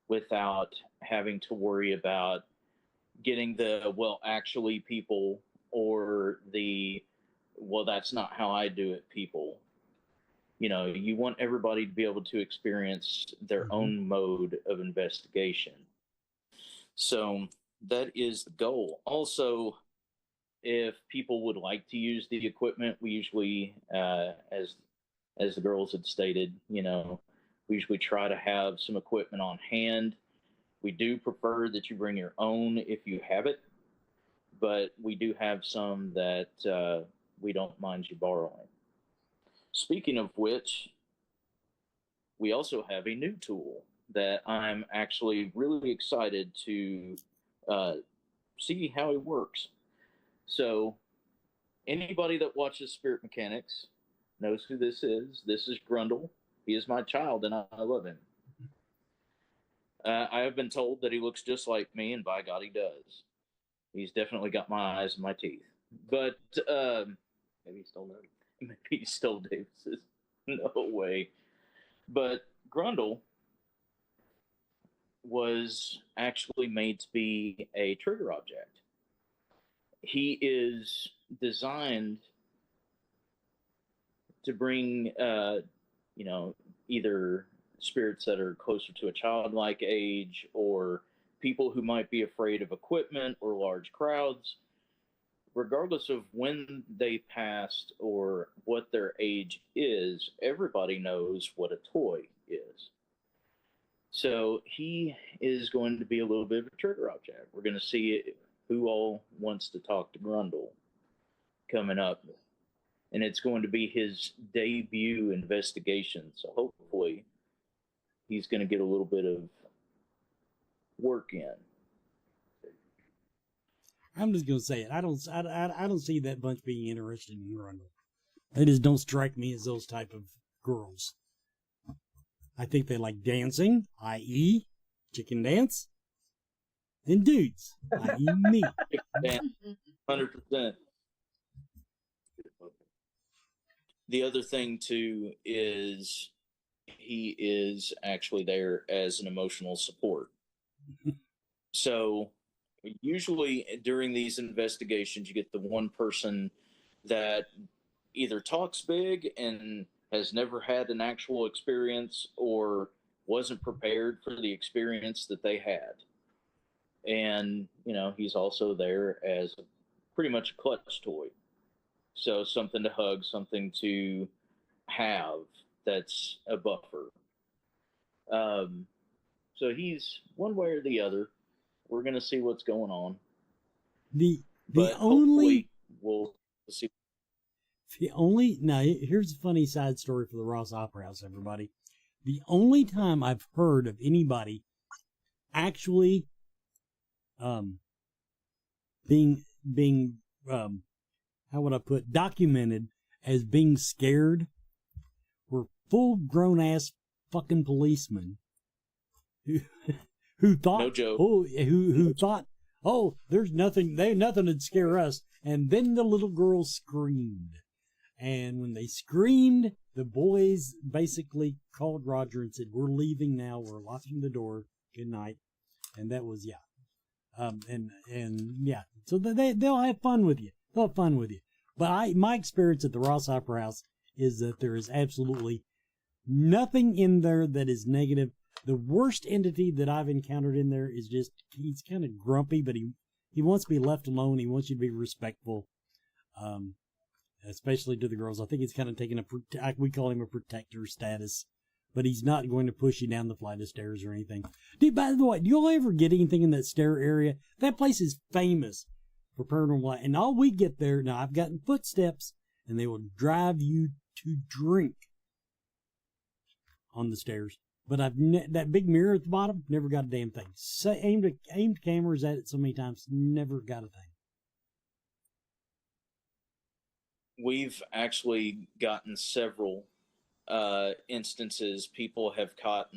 without having to worry about getting the, well, actually people, or the, well, that's not how I do it people. You want everybody to be able to experience their own mode of investigation. So that is the goal. Also, if people would like to use the equipment, we usually, as the girls had stated, we usually try to have some equipment on hand. We do prefer that you bring your own if you have it, but we do have some that we don't mind you borrowing. Speaking of which, we also have a new tool that I'm actually really excited to see how it works. So anybody that watches Spirit Mechanics knows who this is. This is Grundle. He is my child, and I love him. I have been told that he looks just like me, and by God, he does. He's definitely got my eyes and my teeth. But maybe he stole Davis. Maybe he stole Davis's. No way. But Grundle was actually made to be a trigger object. He is designed to bring, either spirits that are closer to a childlike age, or people who might be afraid of equipment or large crowds. Regardless of when they passed or what their age is, everybody knows what a toy is. So he is going to be a little bit of a trigger object. We're going to see who all wants to talk to Grundle coming up. And it's going to be his debut investigation. So hopefully he's going to get a little bit of work in. I'm just gonna say it. I don't see that bunch being interested in Grundle. They just don't strike me as those type of girls. I think they like dancing, i.e., chicken dance, and dudes, i.e., me. 100%. The other thing too is he is actually there as an emotional support. So usually during these investigations, you get the one person that either talks big and has never had an actual experience or wasn't prepared for the experience that they had. And, you know, he's also there as pretty much a clutch toy. So something to hug, something to have that's a buffer. So he's one way or the other. We're going to see what's going on. We'll see. Now here's a funny side story for the Rohs Opera House, everybody. The only time I've heard of anybody actually being how would I put, documented as being scared were full grown ass fucking policemen who thought, no joke. who thought, oh, there's nothing would scare us. And then the little girl screamed. And when they screamed, the boys basically called Roger and said, we're leaving now. We're locking the door. Good night. And that was, yeah. So they'll have fun with you. They'll have fun with you. But my experience at the Rohs Opera House is that there is absolutely nothing in there that is negative. The worst entity that I've encountered in there is just, he's kind of grumpy, but he wants to be left alone. He wants you to be respectful, especially to the girls. I think he's kind of taking we call him a protector status, but he's not going to push you down the flight of stairs or anything. Dude, by the way, do y'all ever get anything in that stair area? That place is famous for paranormal light. And all we get there, now I've gotten footsteps, and they will drive you to drink on the stairs. But that big mirror at the bottom, never got a damn thing. Aimed cameras at it so many times, never got a thing. We've actually gotten several instances. People have caught,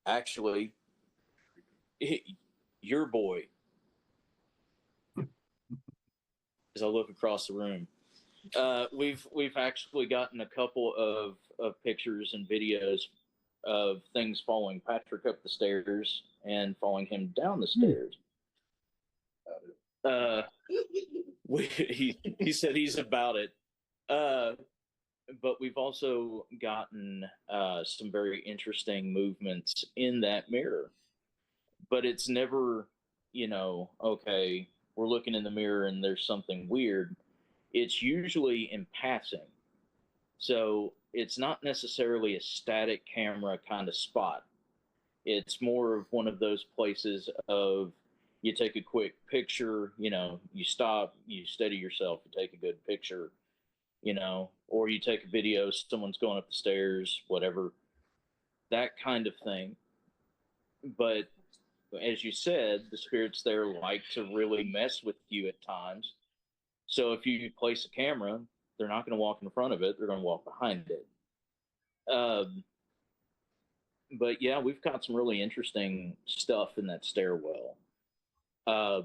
actually, your boy, as I look across the room. We've actually gotten a couple of pictures and videos of things following Patrick up the stairs and following him down the stairs. He said he's about it. But we've also gotten some very interesting movements in that mirror. But it's never, okay, we're looking in the mirror and there's something weird. It's usually in passing. So it's not necessarily a static camera kind of spot. It's more of one of those places of you take a quick picture, you stop, you steady yourself, you take a good picture, or you take a video, someone's going up the stairs, whatever, that kind of thing. But as you said, the spirits there like to really mess with you at times. So if you place a camera, they're not going to walk in front of it. They're going to walk behind it. But yeah, we've got some really interesting stuff in that stairwell. I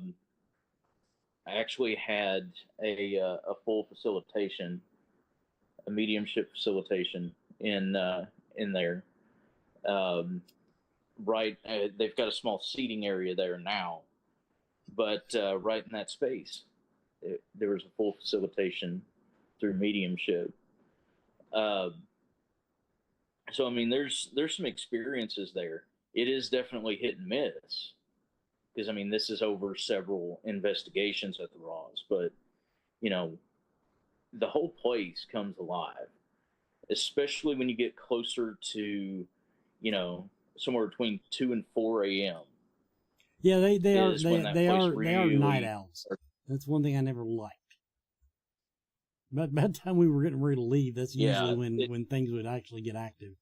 actually had a full facilitation, a mediumship facilitation in there. They've got a small seating area there now, but right in that space, there was a full facilitation through mediumship. So I mean, there's some experiences there. It is definitely hit and miss because I mean, this is over several investigations at the Rohs, but you know, the whole place comes alive, especially when you get closer to, you know, somewhere between 2 and 4 a.m. Yeah, they are is when that place they are night really- owls. That's one thing I never liked. But by the time we were getting ready to leave, that's Yeah, usually when things would actually get active.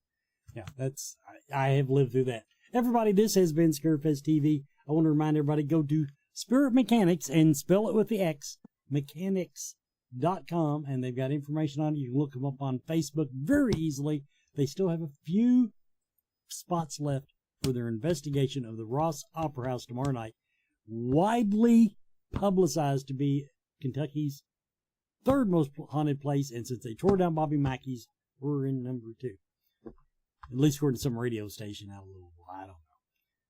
Yeah, that's I have lived through that. Everybody, this has been Scarefest TV. I want to remind everybody, go to Spirit Mechanix and spell it with the X, Mechanix.com, and they've got information on it. You can look them up on Facebook very easily. They still have a few spots left for their investigation of the Rohs Opera House tomorrow night. Widely publicized to be Kentucky's third most haunted place, and since they tore down Bobby Mackey's, we're in number 2. At least according to some radio station out of Louisville. I don't know.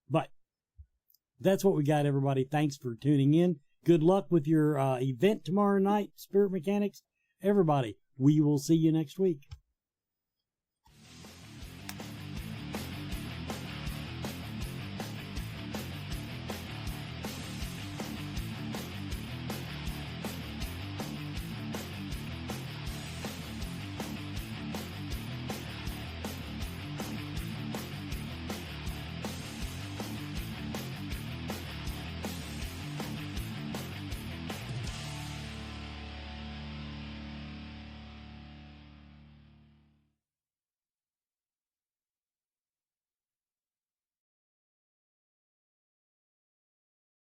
But that's what we got, everybody. Thanks for tuning in. Good luck with your event tomorrow night, Spirit Mechanix. Everybody, we will see you next week.